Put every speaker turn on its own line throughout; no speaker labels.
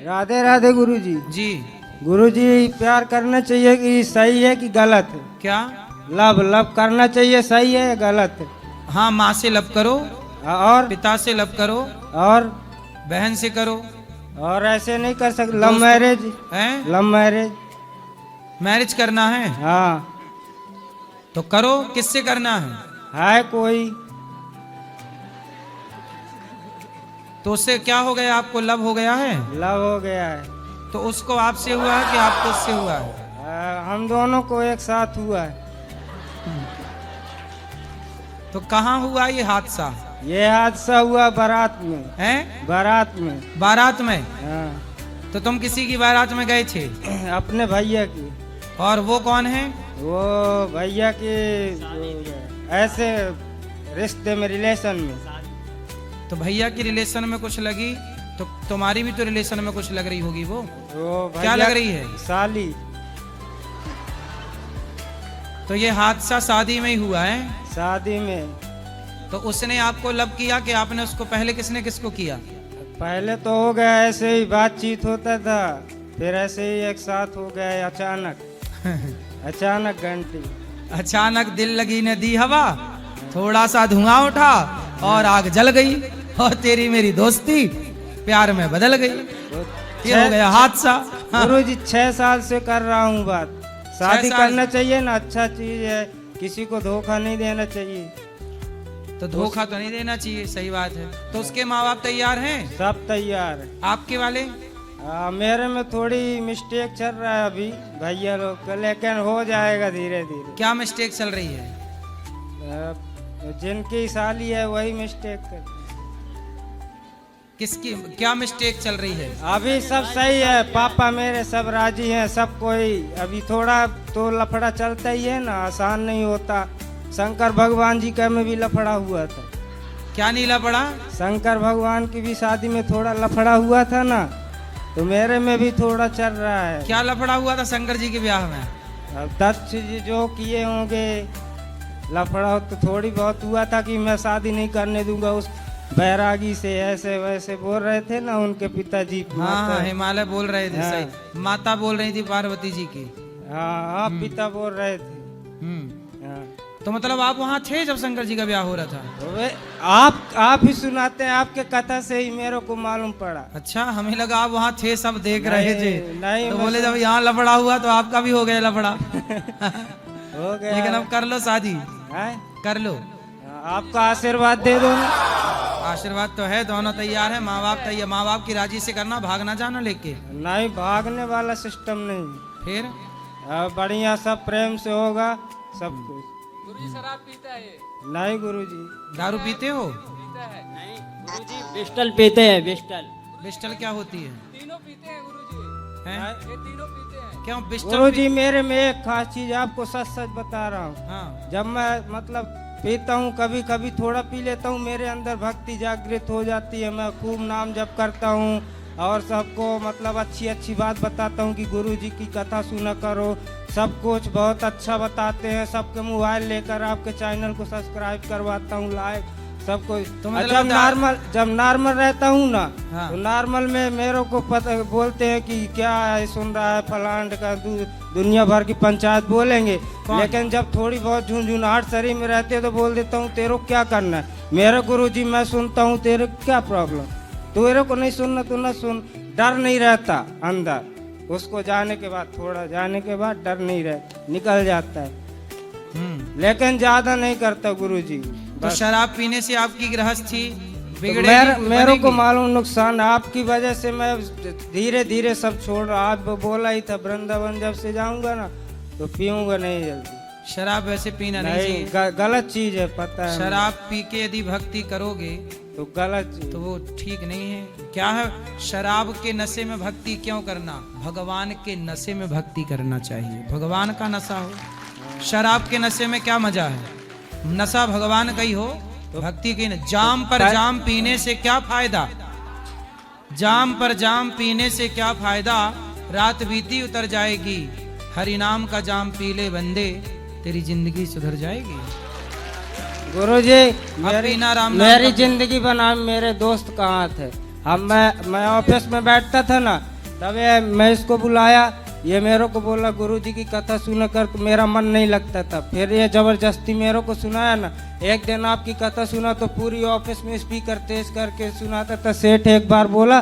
राधे राधे गुरुजी।
जी।
गुरुजी प्यार करना चाहिए कि सही है कि गलत है?
क्या?
लव लव करना चाहिए, सही है या गलत है?
हाँ, माँ से लव करो,
और
पिता से लव करो,
और
बहन से करो।
और ऐसे नहीं कर सकते? लव मैरिज
है?
लव मैरिज
मैरिज करना है
हाँ
तो करो, किससे करना है
कोई?
तो उससे क्या हो गया? आपको लव हो गया है?
लव हो गया है।
तो उसको आपसे हुआ है कि आपको उससे हुआ है?
हम दोनों को एक साथ हुआ है।
तो कहाँ हुआ ये हादसा?
ये हादसा हुआ बारात में।
हैं?
बारात में।
बारात में?
हाँ।
तो तुम किसी की बारात में गए थे?
अपने भैया की।
और वो कौन है?
वो भैया के ऐसे रिश्ते में, रिलेशन में।
तो भैया की रिलेशन में कुछ लगी तो तुम्हारी भी तो रिलेशन में कुछ लग रही होगी। वो क्या लग रही है?
साली।
तो ये हादसा शादी में ही हुआ है?
शादी में।
तो उसने आपको लव किया कि आपने उसको? पहले किसने किसको किया?
पहले तो हो गया ऐसे ही, बातचीत होता था, फिर ऐसे ही एक साथ हो गया अचानक। अचानक घंटी।
अचानक दिल लगी ने दी हवा, थोड़ा सा धुआं उठा और आग जल गई, और तेरी मेरी दोस्ती प्यार में बदल गई। ये हो गया हादसा।
गुरुजी 6 साल से कर रहा हूँ बात। शादी करना चाहिए ना, अच्छा चीज है, किसी को धोखा नहीं देना चाहिए।
तो धोखा तो नहीं देना चाहिए, सही बात है। तो उसके माँ बाप तैयार हैं?
सब तैयार है।
आपके वाले?
मेरे में थोड़ी मिस्टेक चल रहा है अभी भैया लोग का, लेकिन हो जाएगा धीरे धीरे।
क्या मिस्टेक चल रही है?
जिनकी साली है वही मिस्टेक कर।
किसकी क्या मिस्टेक चल रही है?
अभी सब सही है, पापा मेरे सब राजी हैं, सब कोई। अभी थोड़ा तो लफड़ा चलता ही है ना, आसान नहीं होता। शंकर भगवान जी का में भी लफड़ा हुआ था।
क्या नीला पड़ा?
शंकर भगवान की भी शादी में थोड़ा लफड़ा हुआ था ना, तो मेरे में भी थोड़ा चल रहा है।
क्या लफड़ा हुआ था शंकर जी के ब्याह में?
अब दक्ष जी जो किए होंगे लफड़ा, तो थोड़ी बहुत हुआ था कि मैं शादी नहीं करने दूंगा उस बैरागी से, ऐसे वैसे बोल रहे थे ना उनके पिताजी।
हाँ, हिमालय बोल रहे थे।
हाँ।
सही, माता बोल रही थी पार्वती जी की।
हाँ, पिता बोल रहे थे। हाँ।
तो मतलब आप वहाँ थे जब शंकर जी का ब्याह हो रहा था?
वे आप ही सुनाते हैं, आपके कथा से ही मेरे को मालूम पड़ा।
अच्छा, हमें लगा आप वहाँ थे, सब देख रहे थे।
नहीं,
तो बोले जब यहाँ लफड़ा हुआ तो आपका भी हो गया लफड़ा।
हो गया।
लेकिन अब कर लो शादी, कर लो।
आपका आशीर्वाद दे दो ना।
आशीर्वाद तो है, दोनों तैयार है। माँ बाप तैयार, माँ बाप की राजी से करना, भागना जाना लेके।
नहीं, भागने वाला सिस्टम नहीं।
फिर
बढ़िया, सब प्रेम से होगा सब कुछ।
गुरुजी शराब पीता है?
नहीं गुरुजी।
दारू पीते हो?
नहीं
गुरुजी बिस्टल पीते हैं। बिस्टल
बिस्टल क्या होती है?
तीनों पीते हैं गुरुजी।
हैं?
ये तीनों पीते हैं।
क्यों बिस्टल?
गुरुजी मेरे में एक खास चीज आपको सच सच बता रहा हूँ।
हाँ।
जब मैं मतलब पीता हूँ, कभी कभी थोड़ा पी लेता हूँ, मेरे अंदर भक्ति जागृत हो जाती है। मैं खूब नाम जप करता हूँ और सबको मतलब अच्छी अच्छी बात बताता हूँ कि गुरुजी की कथा सुना करो। सब कुछ बहुत अच्छा बताते हैं, सबके मोबाइल लेकर आपके चैनल को सब्सक्राइब करवाता हूँ, लाइक सब कुछ।
तो मतलब
जब नॉर्मल रहता हूँ ना,
हाँ।
तो नॉर्मल में मेरे को पता बोलते हैं कि क्या है, सुन रहा है फलांड का, दुनिया भर की पंचायत बोलेंगे। लेकिन जब थोड़ी बहुत झुंझुनाहट शरीर में रहती है तो बोल देता हूँ तेरे को क्या करना है, मेरे गुरुजी मैं सुनता हूँ, तेरे क्या प्रॉब्लम, तेरे को नहीं सुनना तो ना सुन। डर नहीं रहता अंदर, उसको जाने के बाद, थोड़ा जाने के बाद डर नहीं रहता, निकल जाता है। लेकिन ज्यादा नहीं करता गुरुजी।
तो शराब पीने से आपकी गृहस्थी बिगड़ेगी?
मेरे को मालूम नुकसान आपकी वजह से, मैं धीरे धीरे सब छोड़ रहा। आज बोला ही था वृंदावन जब से जाऊंगा ना तो पीऊंगा नहीं जल्दी।
शराब वैसे पीना नहीं चाहिए,
गलत चीज है, पता है।
शराब पी के यदि भक्ति करोगे
तो गलत चीज,
तो वो ठीक नहीं है। क्या है, शराब के नशे में भक्ति क्यों करना? भगवान के नशे में भक्ति करना चाहिए, भगवान का नशा हो। शराब के नशे में क्या मजा है? नशा भगवान का ही हो, भक्ति की न। जाम पर जाम पीने से क्या फायदा? जाम पर जाम पीने से क्या फायदा? रात बीती उतर जाएगी, हरि नाम का जाम पी ले बंदे, तेरी जिंदगी सुधर जाएगी।
गुरुजी मेरी
मेरी
जिंदगी बना, मेरे दोस्त कहाँ थे? हम मैं ऑफिस में बैठता था ना, तब मैं इसको बुलाया, ये मेरे को बोला गुरुजी की कथा सुनकर तो मेरा मन नहीं लगता था। फिर ये जबरदस्ती मेरे को सुनाया ना। एक दिन आपकी कथा सुना तो पूरी ऑफिस में स्पीकर तेज करके सुनाता था। सेठ एक बार बोला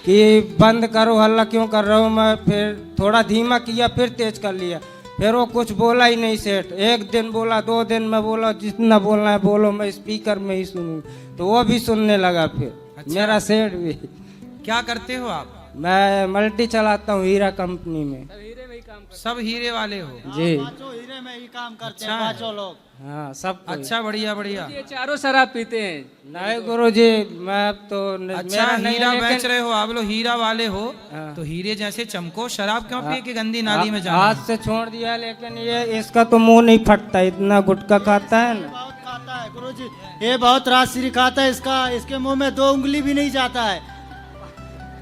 कि बंद करो, हल्ला क्यों कर रहे हो। मैं फिर थोड़ा धीमा किया, फिर तेज कर लिया। फिर वो कुछ बोला ही नहीं सेठ। एक दिन बोला, 2 दिन में बोला, जितना बोलना है बोलो, मैं स्पीकर में ही सुनूं। तो वो भी सुनने लगा फिर।
अच्छा।
मेरा सेठ भी।
क्या करते हो आप?
मैं मल्टी चलाता हूँ हीरा कंपनी में।
हीरे में ही काम करते
सब हीरे वाले हो?
जी
पांचों हीरे में ही काम करते
अच्छा
हैं,
है।
5 लोग।
हाँ, सब कोई।
अच्छा, बढ़िया बढ़िया।
हैं। ये चारों शराब पीते हैं।
नहीं गुरुजी, मैं अब तो
अच्छा,
मेरा नहीं
हीरा
है,
बेच
लेकिन
रहे हो आप लोग, हीरा वाले हो
हाँ।
तो हीरे जैसे चमको। शराब क्यों पिए कि गंदी नाली में जाना?
हाथ से छोड़ दिया, लेकिन ये इसका तो मुंह नहीं फटता, इतना गुटखा खाता है ना।
बहुत खाता है गुरुजी, ये बहुत राजश्री खाता है। इसके मुंह में 2 उंगली भी नहीं जाता है।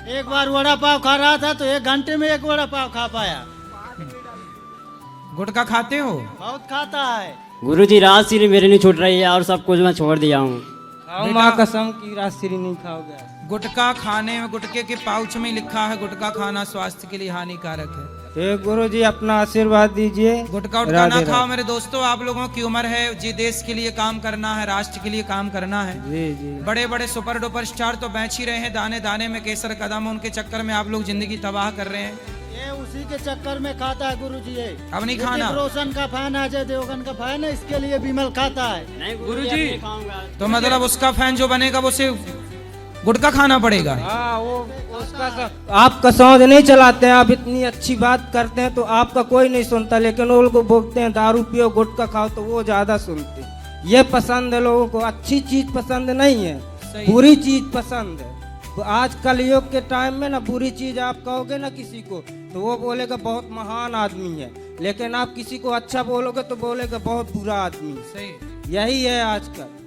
एक बार वड़ा पाव खा रहा था तो 1 घंटे में 1 वड़ा पाव खा पाया।
गुटखा खाते हो?
बहुत खाता है।
गुरुजी राजश्री मेरे नहीं छूट रही है और सब कुछ मैं छोड़ दिया हूँ।
खाओ माँ कसम की राजश्री नहीं खाओगे।
गुटखा खाने में, गुटके के पाउच में लिखा है गुटखा खाना स्वास्थ्य के लिए हानिकारक है।
हे गुरुजी, अपना आशीर्वाद दीजिए।
गुटखा उटका ना खाओ मेरे दोस्तों। आप लोगों की उम्र है जी, देश के लिए काम करना है, राष्ट्र के लिए काम करना है।
जी जी।
बड़े बड़े सुपर डुपर स्टार तो बेच ही रहे हैं दाने दाने में केसर कदम। उनके चक्कर में आप लोग जिंदगी तबाह कर रहे हैं।
ये उसी के चक्कर में खाता है गुरुजी। ये
अब नहीं खाना।
ऋतिक रोशन का फैन है, अजय देवगन का फैन है, इसके लिए विमल खाता है।
नहीं
गुरुजी।
अब नहीं खाऊंगा।
तो मतलब उसका फैन जो बनेगा वो उसे गुटखा खाना पड़ेगा।
हाँ, वो उसका आप कसौज नहीं चलाते हैं। आप इतनी अच्छी बात करते हैं तो आपका कोई नहीं सुनता, लेकिन वो लोग बोलते हैं दारू पियो गुटखा खाओ तो वो ज्यादा सुनते हैं। ये पसंद है लोगों को, अच्छी चीज पसंद नहीं है,
सही।
बुरी चीज पसंद है। तो आज कलयुग के टाइम में ना बुरी चीज आप कहोगे ना किसी को तो वो बोलेगा बहुत महान आदमी है, लेकिन आप किसी को अच्छा बोलोगे तो बोलेगा बहुत बुरा आदमी।
सही।
यही है आजकल।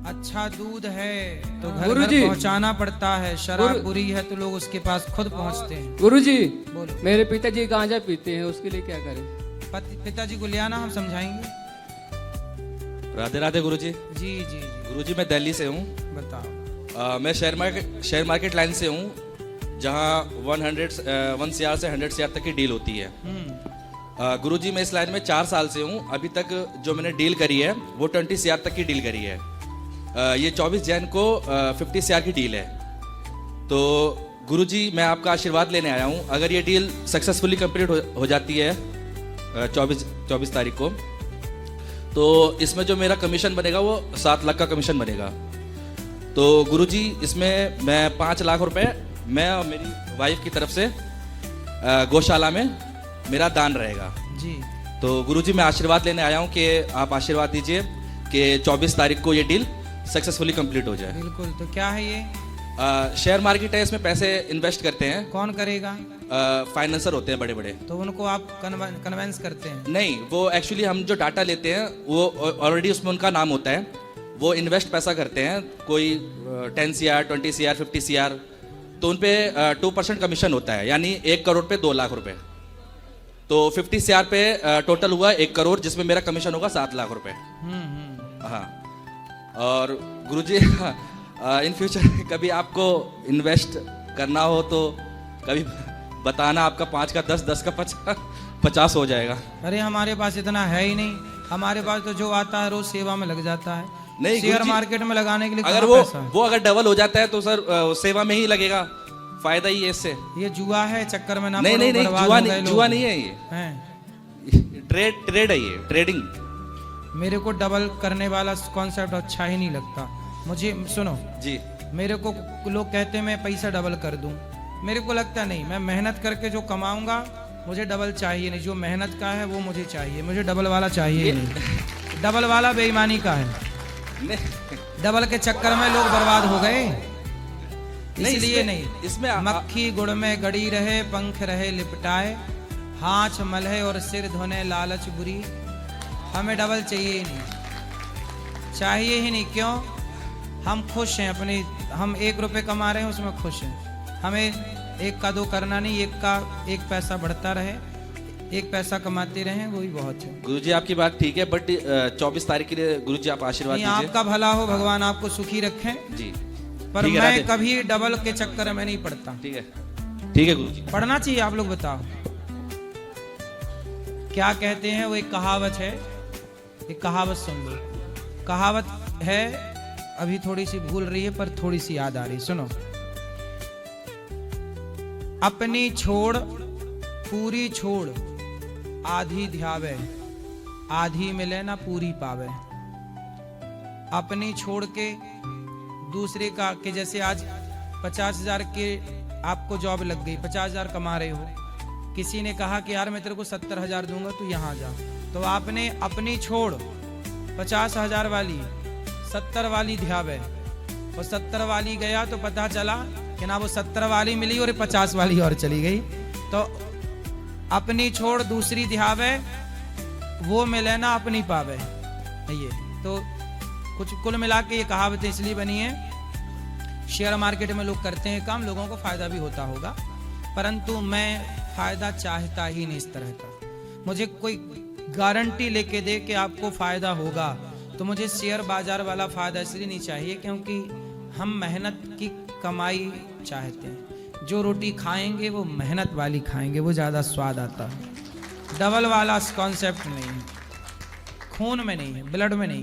अच्छा दूध है तो घर घर
गुरुजी।
पहुंचाना पड़ता है। शराब
गुरु-
बुरी है तो लोग उसके पास खुद पहुंचते हैं।
गुरुजी,
बोलो।
मेरे पिताजी गांजा पीते हैं, उसके लिए क्या करें?
पिताजी को ले आना, हम समझाएंगे।
राधे राधे गुरुजी।
जी जी जी,
गुरुजी मैं दिल्ली से हूँ।
बताओ।
मैं शेयर मार्केट लाइन से हूँ, जहाँ 1 CR से 100 CR तक की डील होती है। गुरुजी मैं इस लाइन में 4 साल से हूँ। अभी तक जो मैंने डील करी है वो 20 CR तक की डील करी है। ये 24 जैन को 50 CR की डील है। तो गुरुजी मैं आपका आशीर्वाद लेने आया हूँ। अगर ये डील सक्सेसफुली कंप्लीट हो जाती है 24 तारीख को, तो इसमें जो मेरा कमीशन बनेगा वो 7 लाख का कमीशन बनेगा। तो गुरुजी इसमें मैं 5 लाख रुपए मैं और मेरी वाइफ की तरफ से गौशाला में मेरा दान रहेगा।
जी।
तो गुरुजी मैं आशीर्वाद लेने आया हूँ कि आप आशीर्वाद दीजिए कि 24 तारीख को ये डील सक्सेसफुली कंप्लीट हो जाए।
बिल्कुल। तो क्या है ये?
शेयर मार्केट है, इसमें पैसे इन्वेस्ट करते हैं।
कौन करेगा?
फाइनेंसर होते हैं बड़े बड़े।
तो उनको आप कन्वेंस करते हैं?
नहीं, वो एक्चुअली हम जो डाटा लेते हैं वो ऑलरेडी उसमें उनका नाम होता है। वो इन्वेस्ट पैसा करते हैं, कोई 10 CR 20 CR 50 CR, तो उन पे 2% कमीशन होता है, यानी 1 करोड़ पे 2 लाख रुपए। तो 50 CR पे टोटल हुआ 1 करोड़, जिसमें मेरा कमीशन होगा 7 लाख रुपए। हाँ। और गुरुजी इन फ्यूचर कभी आपको इन्वेस्ट करना हो तो कभी बताना, आपका 5 का 10, 10 का 50 हो जाएगा।
अरे हमारे पास इतना है ही नहीं। हमारे पास तो जो आता है रोज सेवा में लग जाता है।
नहीं
शेयर
गुरुजी,
मार्केट में लगाने के लिए
अगर
कहाँ पैसा है?
वो अगर डबल हो जाता है तो सर सेवा में ही लगेगा, फायदा ही है इससे।
ये जुआ है, चक्कर में ना
नहीं
पड़ो,
नहीं नहीं,
बर्बाद
जुआ
हो गए
नहीं,
लोग।
जुआ नहीं है ये,
हैं।
ट्रेड है ये, ट्रेडिंग।
मेरे को डबल करने वाला कॉन्सेप्ट अच्छा ही नहीं लगता मुझे। सुनो
जी।
मेरे को लोग कहते हैं मैं पैसा डबल कर दूं, मेरे को लगता नहीं। मैं मेहनत करके जो कमाऊंगा मुझे डबल चाहिए नहीं। जो मेहनत का है वो मुझे चाहिए, मुझे डबल वाला चाहिए ही नहीं। डबल वाला बेईमानी का है। डबल के चक्कर में लोग बर्बाद हो गए, इसलिए नहीं।
इसमें
मक्खी गुड़ में गड़ी रहे, पंख रहे लिपटाए, हाथ मलहे और सिर धोने लालच बुरी। हमें डबल चाहिए ही नहीं, चाहिए ही नहीं। क्यों? हम खुश हैं अपनी, हम 1 रुपए कमा रहे हैं उसमें खुश हैं। हमें 1 का 2 करना नहीं, 1 का 1 पैसा बढ़ता रहे, 1 पैसा कमाते रहे, वही बहुत है।
गुरुजी आपकी बात ठीक है, बट 24 तारीख के लिए गुरुजी आप आशीर्वाद
नहीं,
दीजिए।
आपका भला हो, भगवान आपको सुखी रखें।
जी
पर
ठीक है,
मैं
राधे।
कभी डबल के चक्कर में नहीं पड़ता।
ठीक है, ठीक है गुरुजी।
पढ़ना चाहिए, आप लोग बताओ क्या कहते हैं। वो एक कहावत है, एक कहावत सुन लो। कहावत है, अभी थोड़ी सी भूल रही है पर थोड़ी सी याद आ रही, सुनो। अपनी छोड़ पूरी छोड़, आधी ध्यावे, आधी मिले ना पूरी पावे। अपनी छोड़ के दूसरे का, के जैसे आज 50,000 के आपको जॉब लग गई, 50,000 कमा रहे हो, किसी ने कहा कि यार मैं तेरे को 70,000 दूंगा, तू यहाँ जा, तो आपने अपनी छोड़ 50,000 वाली 70 वाली ध्यावे, और 70 वाली गया तो पता चला कि ना वो 70 वाली मिली और 50 वाली और चली गई। तो अपनी छोड़ दूसरी ध्यावे, वो मिले ना अपनी पावे। ये तो कुछ कुल मिला के ये कहावतें इसलिए बनी है, शेयर मार्केट में लोग करते हैं काम, लोगों को फायदा भी होता होगा, परंतु मैं फायदा चाहता ही नहीं इस तरह का। मुझे कोई गारंटी लेके दे कि आपको फायदा होगा, तो मुझे शेयर बाजार वाला फायदा इसलिए नहीं चाहिए क्योंकि हम मेहनत की कमाई चाहते हैं। जो रोटी खाएंगे वो मेहनत वाली खाएंगे, वो ज़्यादा स्वाद आता है। डबल वाला कॉन्सेप्ट नहीं है, खून में नहीं है, ब्लड में नहीं।